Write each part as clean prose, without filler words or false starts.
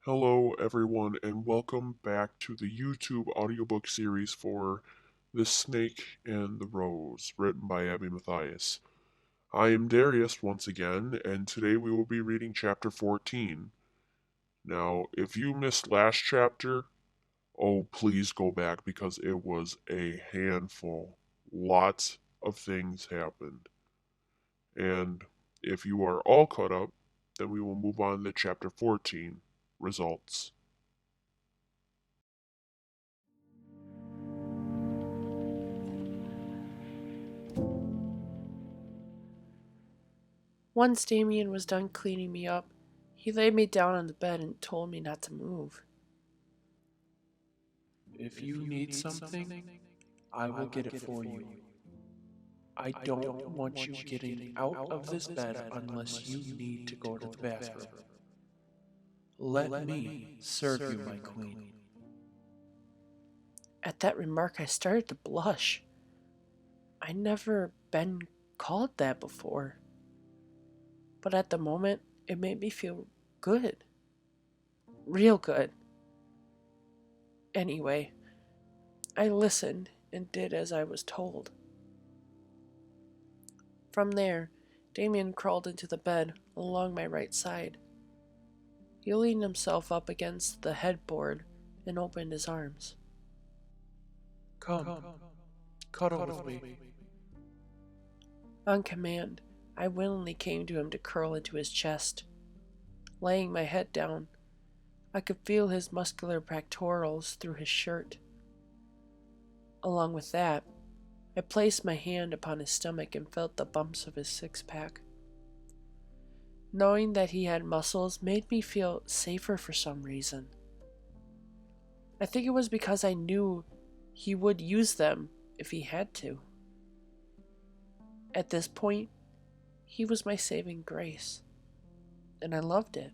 Hello, everyone, and welcome back to the YouTube audiobook series for The Snake and the Rose, written by Abby Matthies. I am Darius once again, and today we will be reading chapter 14. Now, if you missed last chapter, oh, please go back because it was a handful. Lots of things happened. And if you are all caught up, then we will move on to chapter 14, results. Once Damien was done cleaning me up, he laid me down on the bed and told me not to move. If you need something, I will get it for you. I don't want you getting out of this bed unless you need to go to the bathroom. Let me serve you, my queen. At that remark, I started to blush. I'd never been called that before. But at the moment, it made me feel good. Real good. Anyway, I listened and did as I was told. From there, Damien crawled into the bed along my right side. He leaned himself up against the headboard and opened his arms. Come, cuddle with me. On command, I willingly came to him to curl into his chest. Laying my head down, I could feel his muscular pectorals through his shirt. Along with that, I placed my hand upon his stomach and felt the bumps of his six-pack. Knowing that he had muscles made me feel safer for some reason. I think it was because I knew he would use them if he had to. At this point, he was my saving grace, and I loved it.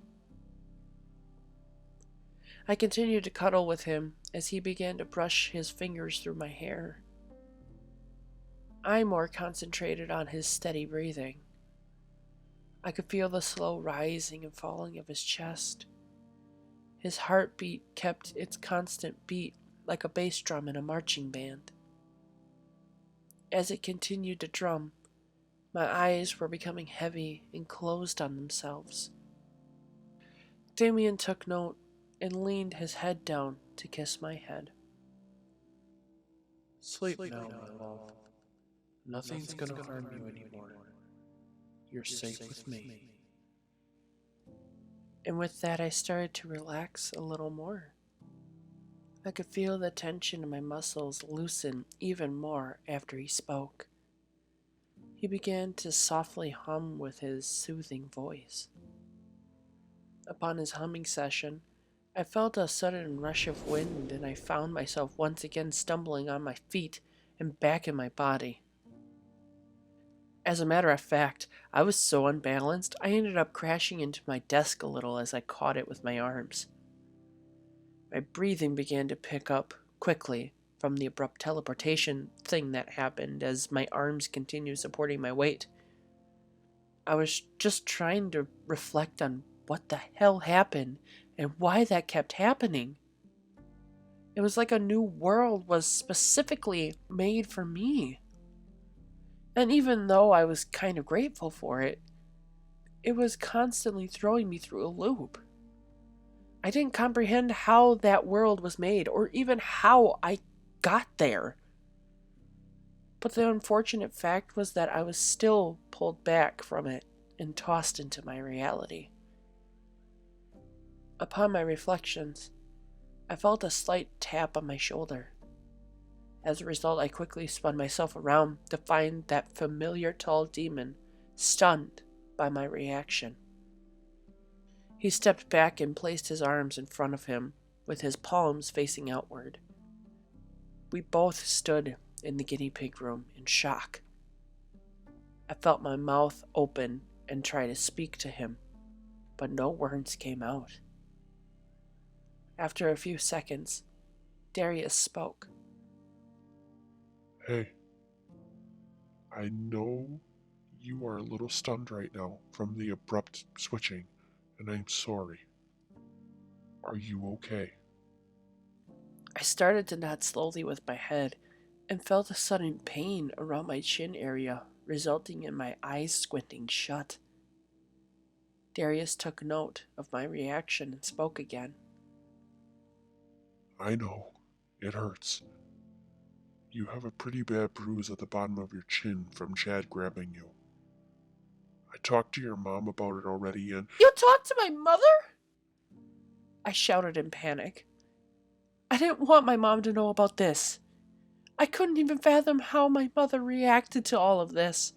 I continued to cuddle with him as he began to brush his fingers through my hair. I more concentrated on his steady breathing. I could feel the slow rising and falling of his chest. His heartbeat kept its constant beat like a bass drum in a marching band. As it continued to drum, my eyes were becoming heavy and closed on themselves. Damien took note and leaned his head down to kiss my head. Sleep now, my love. Nothing's gonna harm you anymore. You're safe with me. And with that, I started to relax a little more. I could feel the tension in my muscles loosen even more after he spoke. He began to softly hum with his soothing voice. Upon his humming session, I felt a sudden rush of wind and I found myself once again stumbling on my feet and back in my body. As a matter of fact, I was so unbalanced, I ended up crashing into my desk a little as I caught it with my arms. My breathing began to pick up quickly from the abrupt teleportation thing that happened as my arms continued supporting my weight. I was just trying to reflect on what the hell happened and why that kept happening. It was like a new world was specifically made for me. And even though I was kind of grateful for it, it was constantly throwing me through a loop. I didn't comprehend how that world was made or even how I got there. But the unfortunate fact was that I was still pulled back from it and tossed into my reality. Upon my reflections, I felt a slight tap on my shoulder. As a result, I quickly spun myself around to find that familiar tall demon, stunned by my reaction. He stepped back and placed his arms in front of him, with his palms facing outward. We both stood in the guinea pig room in shock. I felt my mouth open and try to speak to him, but no words came out. After a few seconds, Darius spoke. Hey, I know you are a little stunned right now from the abrupt switching, and I'm sorry. Are you okay? I started to nod slowly with my head and felt a sudden pain around my chin area, resulting in my eyes squinting shut. Darius took note of my reaction and spoke again. I know. It hurts. You have a pretty bad bruise at the bottom of your chin from Chad grabbing you. I talked to your mom about it already and You talked to my mother? I shouted in panic. I didn't want my mom to know about this. I couldn't even fathom how my mother reacted to all of this.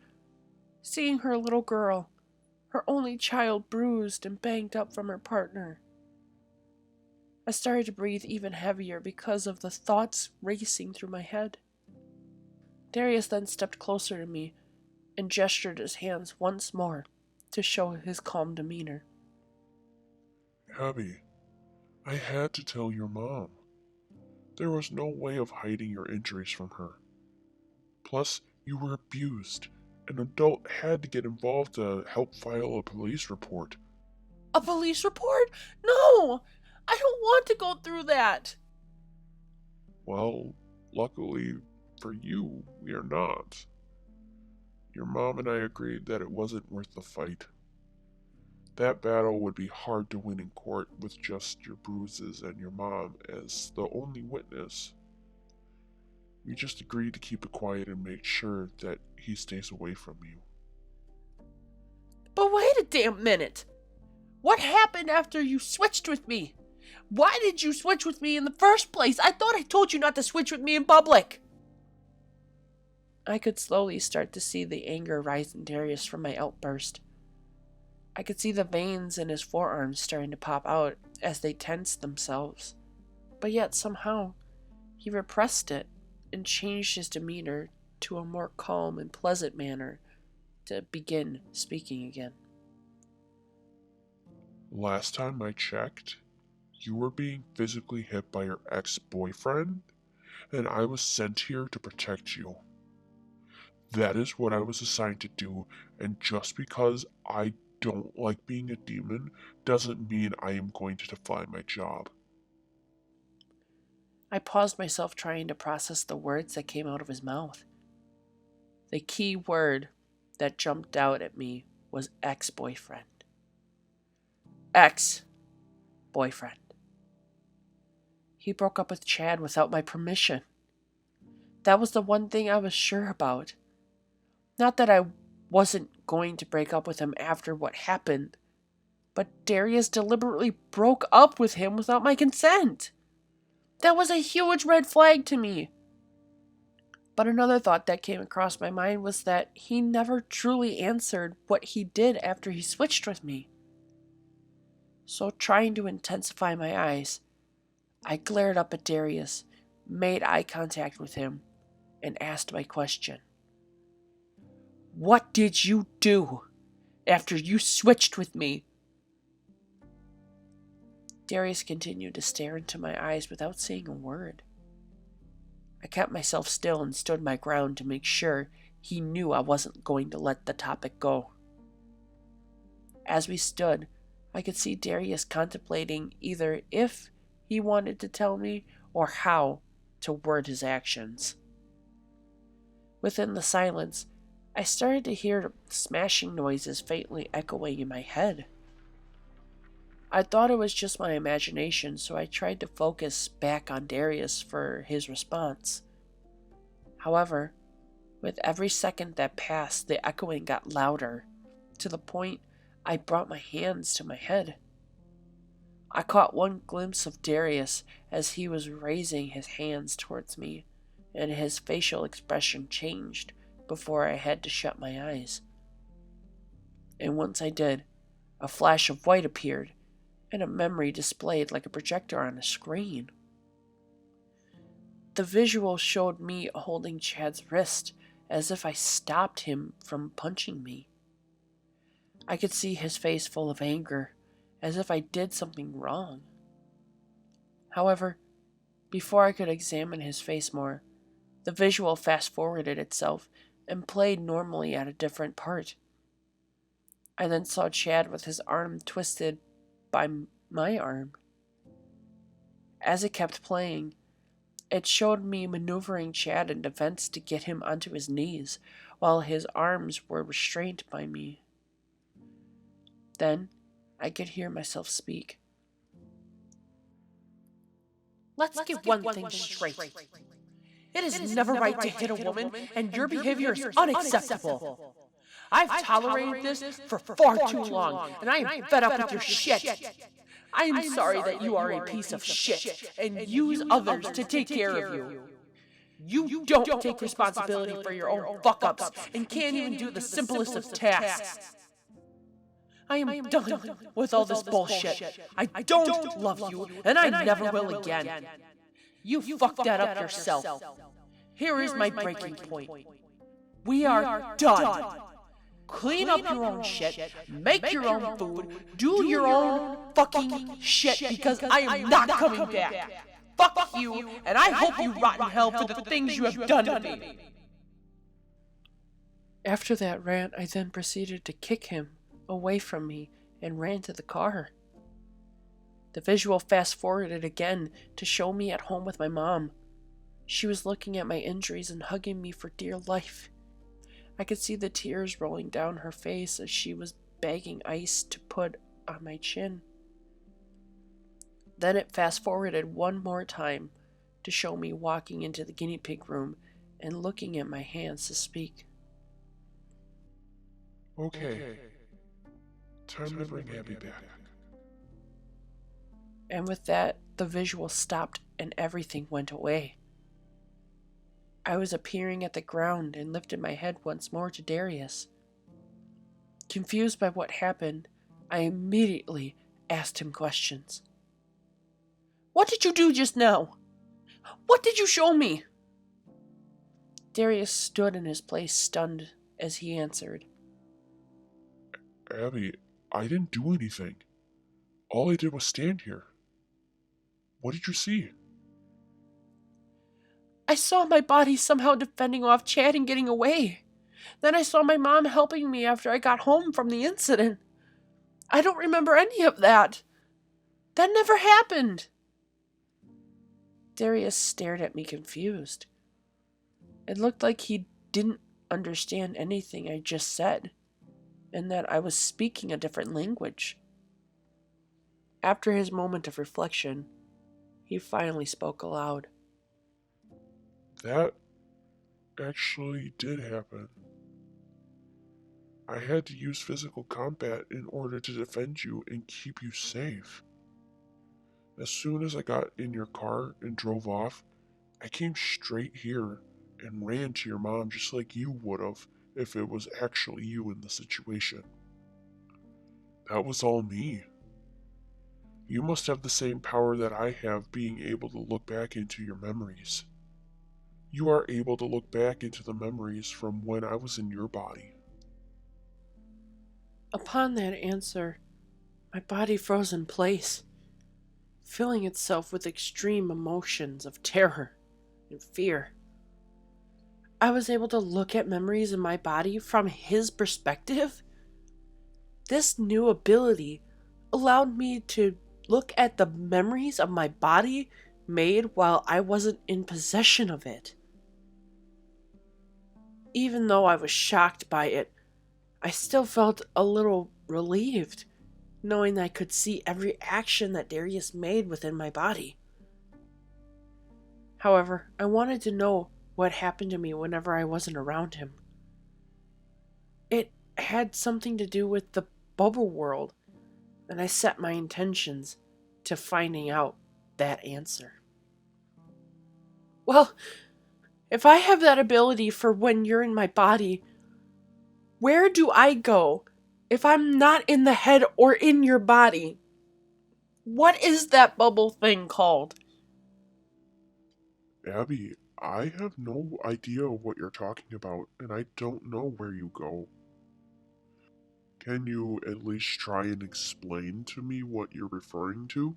Seeing her little girl, her only child, bruised and banged up from her partner. I started to breathe even heavier because of the thoughts racing through my head. Darius then stepped closer to me and gestured his hands once more to show his calm demeanor. Abby, I had to tell your mom. There was no way of hiding your injuries from her. Plus, you were abused. An adult had to get involved to help file a police report. A police report? No! I don't want to go through that! Well, luckily for you, we are not. Your mom and I agreed that it wasn't worth the fight. That battle would be hard to win in court with just your bruises and your mom as the only witness. We just agreed to keep it quiet and make sure that he stays away from you. But wait a damn minute! What happened after you switched with me? Why did you switch with me in the first place? I thought I told you not to switch with me in public! I could slowly start to see the anger rise in Darius from my outburst. I could see the veins in his forearms starting to pop out as they tensed themselves. But yet somehow, he repressed it and changed his demeanor to a more calm and pleasant manner to begin speaking again. Last time I checked, you were being physically hit by your ex-boyfriend, and I was sent here to protect you. That is what I was assigned to do, and just because I don't like being a demon doesn't mean I am going to defy my job. I paused myself trying to process the words that came out of his mouth. The key word that jumped out at me was ex-boyfriend. Ex-boyfriend. He broke up with Chad without my permission. That was the one thing I was sure about. Not that I wasn't going to break up with him after what happened, but Darius deliberately broke up with him without my consent. That was a huge red flag to me. But another thought that came across my mind was that he never truly answered what he did after he switched with me. So trying to intensify my eyes, I glared up at Darius, made eye contact with him, and asked my question. What did you do after you switched with me? Darius continued to stare into my eyes without saying a word. I kept myself still and stood my ground to make sure he knew I wasn't going to let the topic go. As we stood, I could see Darius contemplating either if he wanted to tell me or how to word his actions. Within the silence, I started to hear smashing noises faintly echoing in my head. I thought it was just my imagination, so I tried to focus back on Darius for his response. However, with every second that passed, the echoing got louder, to the point I brought my hands to my head. I caught one glimpse of Darius as he was raising his hands towards me, and his facial expression changed before I had to shut my eyes. And once I did, a flash of white appeared, and a memory displayed like a projector on a screen. The visual showed me holding Chad's wrist as if I stopped him from punching me. I could see his face full of anger, as if I did something wrong. However, before I could examine his face more, the visual fast-forwarded itself and played normally at a different part. I then saw Chad with his arm twisted by my arm. As it kept playing, it showed me maneuvering Chad in defense to get him onto his knees, while his arms were restrained by me. Then I could hear myself speak. Let's get one thing straight. It is never right to hit a woman, and your behavior is unacceptable. I've tolerated this for far too long, and I am fed up with your shit. I am sorry that you are a piece of shit and use others to take care of you. You don't take responsibility for your own fuck-ups and can't even do the simplest of tasks. I am done with all this bullshit. I don't love you, and I never will again. You fucked that up yourself. Here is my breaking point. We are done. Clean up your own shit, make your own food, do your own fucking shit, because I am not coming back. Fuck you, and I hope you rot in hell for the things you have done to me. After that rant, I then proceeded to kick him away from me and ran to the car. The visual fast-forwarded again to show me at home with my mom. She was looking at my injuries and hugging me for dear life. I could see the tears rolling down her face as she was bagging ice to put on my chin. Then it fast-forwarded one more time to show me walking into the guinea pig room and looking at my hands to speak. Okay. Time to bring Abby back. And with that, the visual stopped and everything went away. I was appearing at the ground and lifted my head once more to Darius. Confused by what happened, I immediately asked him questions. What did you do just now? What did you show me? Darius stood in his place, stunned, as he answered. Abby, I didn't do anything. All I did was stand here. What did you see? I saw my body somehow defending off Chad and getting away. Then I saw my mom helping me after I got home from the incident. I don't remember any of that. That never happened. Darius stared at me confused. It looked like he didn't understand anything I just said, and that I was speaking a different language. After his moment of reflection, he finally spoke aloud. That actually did happen. I had to use physical combat in order to defend you and keep you safe. As soon as I got in your car and drove off, I came straight here and ran to your mom just like you would have if it was actually you in the situation. That was all me. You must have the same power that I have, being able to look back into your memories. You are able to look back into the memories from when I was in your body. Upon that answer, my body froze in place, filling itself with extreme emotions of terror and fear. I was able to look at memories in my body from his perspective. This new ability allowed me to look at the memories of my body made while I wasn't in possession of it. Even though I was shocked by it, I still felt a little relieved, knowing I could see every action that Darius made within my body. However, I wanted to know what happened to me whenever I wasn't around him. It had something to do with the bubble world, and I set my intentions to finding out that answer. Well, if I have that ability for when you're in my body, where do I go if I'm not in the head or in your body? What is that bubble thing called? Abby, I have no idea what you're talking about, and I don't know where you go. Can you at least try and explain to me what you're referring to?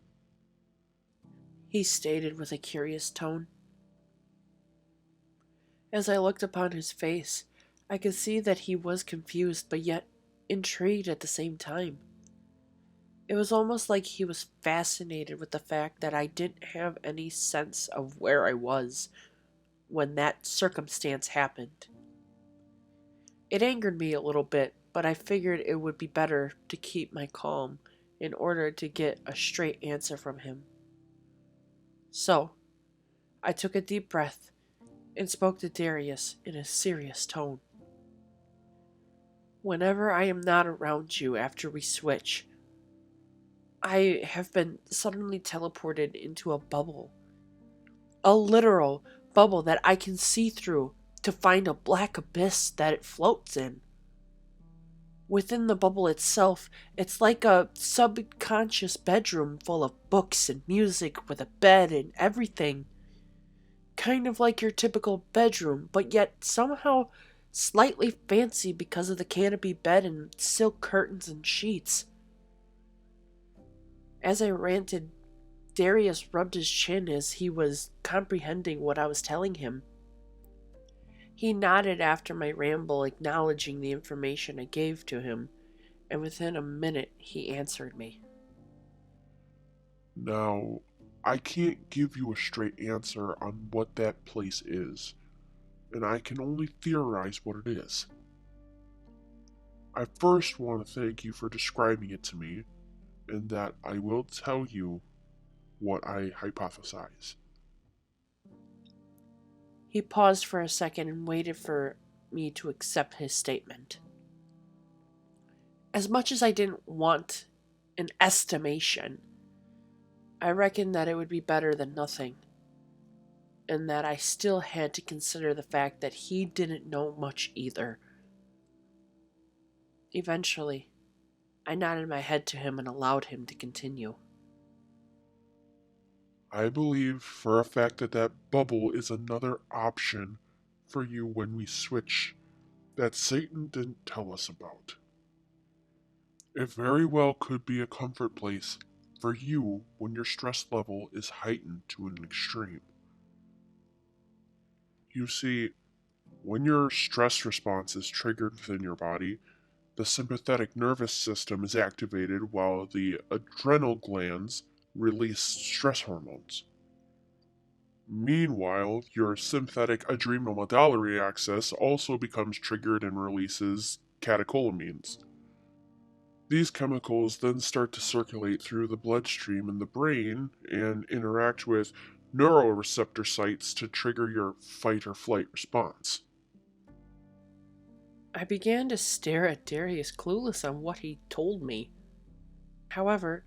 He stated with a curious tone. As I looked upon his face, I could see that he was confused but yet intrigued at the same time. It was almost like he was fascinated with the fact that I didn't have any sense of where I was when that circumstance happened. It angered me a little bit, but I figured it would be better to keep my calm in order to get a straight answer from him. So, I took a deep breath and spoke to Darius in a serious tone. Whenever I am not around you after we switch, I have been suddenly teleported into a bubble. A literal bubble that I can see through to find a black abyss that it floats in. Within the bubble itself, it's like a subconscious bedroom full of books and music with a bed and everything. Kind of like your typical bedroom, but yet somehow slightly fancy because of the canopy bed and silk curtains and sheets. As I ranted, Darius rubbed his chin as he was comprehending what I was telling him. He nodded after my ramble, acknowledging the information I gave to him, and within a minute he answered me. Now, I can't give you a straight answer on what that place is, and I can only theorize what it is. I first want to thank you for describing it to me, and that I will tell you what I hypothesize. He paused for a second and waited for me to accept his statement. As much as I didn't want an estimation, I reckoned that it would be better than nothing, and that I still had to consider the fact that he didn't know much either. Eventually, I nodded my head to him and allowed him to continue. I believe for a fact that that bubble is another option for you when we switch that Satan didn't tell us about. It very well could be a comfort place for you when your stress level is heightened to an extreme. You see, when your stress response is triggered within your body, the sympathetic nervous system is activated while the adrenal glands release stress hormones. Meanwhile, your sympathetic adrenal medullary axis also becomes triggered and releases catecholamines. These chemicals then start to circulate through the bloodstream in the brain and interact with neuroreceptor sites to trigger your fight or flight response. I began to stare at Darius, clueless on what he told me. However,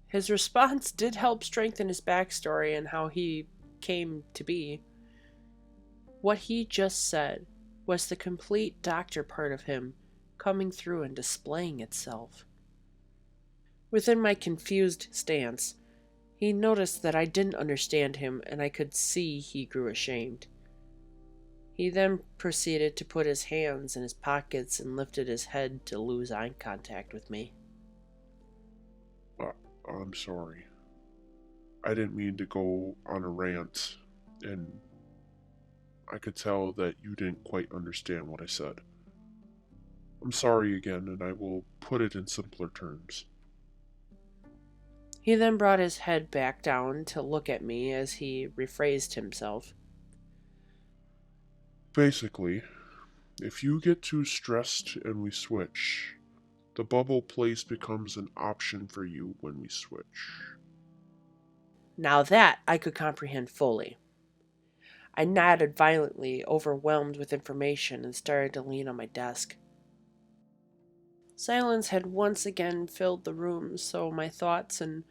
his response did help strengthen his backstory and how he came to be. What he just said was the complete doctor part of him coming through and displaying itself. Within my confused stance, he noticed that I didn't understand him, and I could see he grew ashamed. He then proceeded to put his hands in his pockets and lifted his head to lose eye contact with me. I'm sorry. I didn't mean to go on a rant, and I could tell that you didn't quite understand what I said. I'm sorry again, and I will put it in simpler terms. He then brought his head back down to look at me as he rephrased himself. Basically, if you get too stressed and we switch, the bubble place becomes an option for you when we switch. Now that I could comprehend fully. I nodded violently, overwhelmed with information, and started to lean on my desk. Silence had once again filled the room, so my thoughts and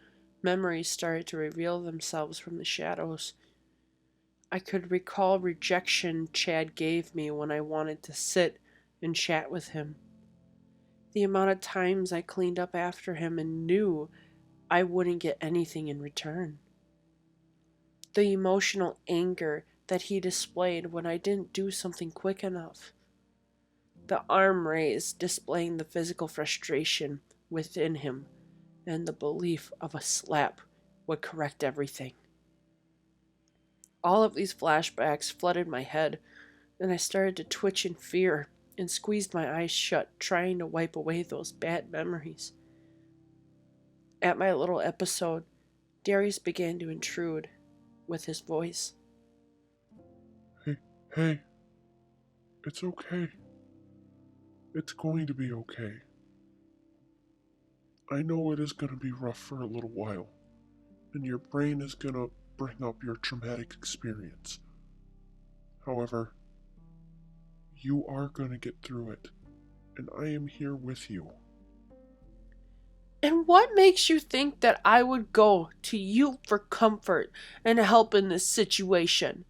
memories started to reveal themselves from the shadows. I could recall rejection Chad gave me when I wanted to sit and chat with him. The amount of times I cleaned up after him and knew I wouldn't get anything in return. The emotional anger that he displayed when I didn't do something quick enough. The arm raise displaying the physical frustration within him, and the belief of a slap would correct everything. All of these flashbacks flooded my head, and I started to twitch in fear and squeezed my eyes shut, trying to wipe away those bad memories. At my little episode, Darius began to intrude with his voice. Hey, it's okay. It's going to be okay. I know it is going to be rough for a little while, and your brain is going to bring up your traumatic experience. However, you are going to get through it, and I am here with you. And what makes you think that I would go to you for comfort and help in this situation?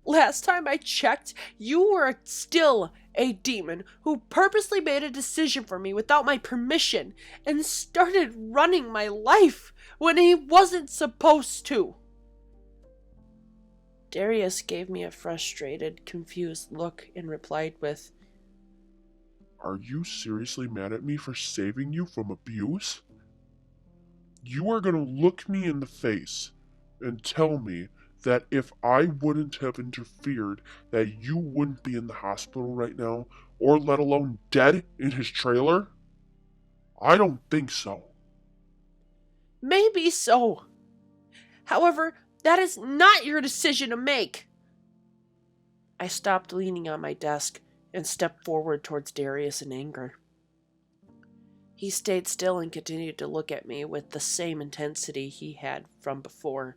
Last time I checked, you were still a demon who purposely made a decision for me without my permission and started running my life when he wasn't supposed to. Darius gave me a frustrated, confused look and replied with, Are you seriously mad at me for saving you from abuse? You are going to look me in the face and tell me that if I wouldn't have interfered, that you wouldn't be in the hospital right now, or let alone dead in his trailer? I don't think so. Maybe so. However, that is not your decision to make. I stopped leaning on my desk and stepped forward towards Darius in anger. He stayed still and continued to look at me with the same intensity he had from before.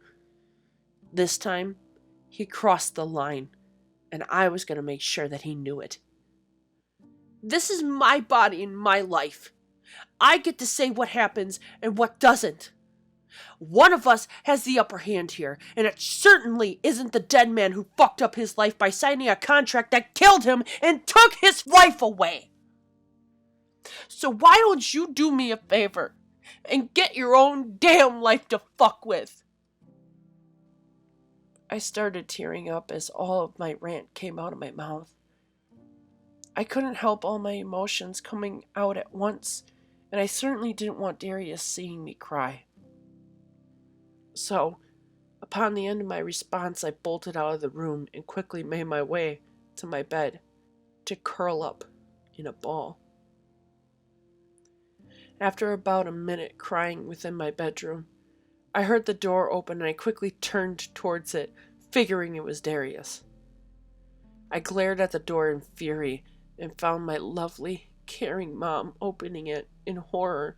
This time, he crossed the line, and I was going to make sure that he knew it. This is my body and my life. I get to say what happens and what doesn't. One of us has the upper hand here, and it certainly isn't the dead man who fucked up his life by signing a contract that killed him and took his life away. So why don't you do me a favor and get your own damn life to fuck with? I started tearing up as all of my rant came out of my mouth. I couldn't help all my emotions coming out at once, and I certainly didn't want Darius seeing me cry. So, upon the end of my response, I bolted out of the room and quickly made my way to my bed to curl up in a ball. After about a minute crying within my bedroom, I heard the door open and I quickly turned towards it, figuring it was Darius. I glared at the door in fury and found my lovely, caring mom opening it in horror.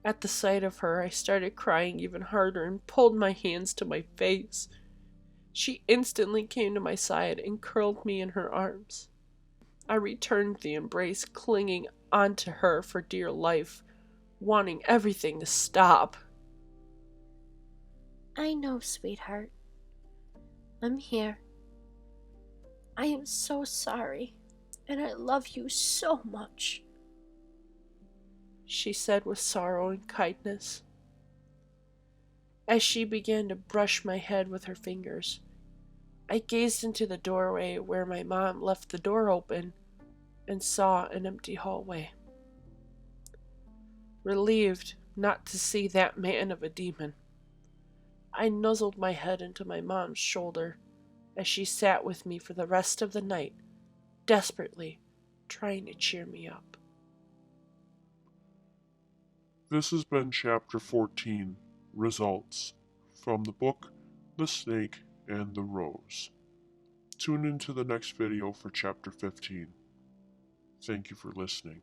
At the sight of her, I started crying even harder and pulled my hands to my face. She instantly came to my side and curled me in her arms. I returned the embrace, clinging onto her for dear life, wanting everything to stop. I know, sweetheart. I'm here. I am so sorry, and I love you so much, she said with sorrow and kindness. As she began to brush my head with her fingers, I gazed into the doorway where my mom left the door open and saw an empty hallway. Relieved not to see that man of a demon, I nuzzled my head into my mom's shoulder as she sat with me for the rest of the night, desperately trying to cheer me up. This has been Chapter 14, Results, from the book The Snake and the Rose. Tune into the next video for Chapter 15. Thank you for listening.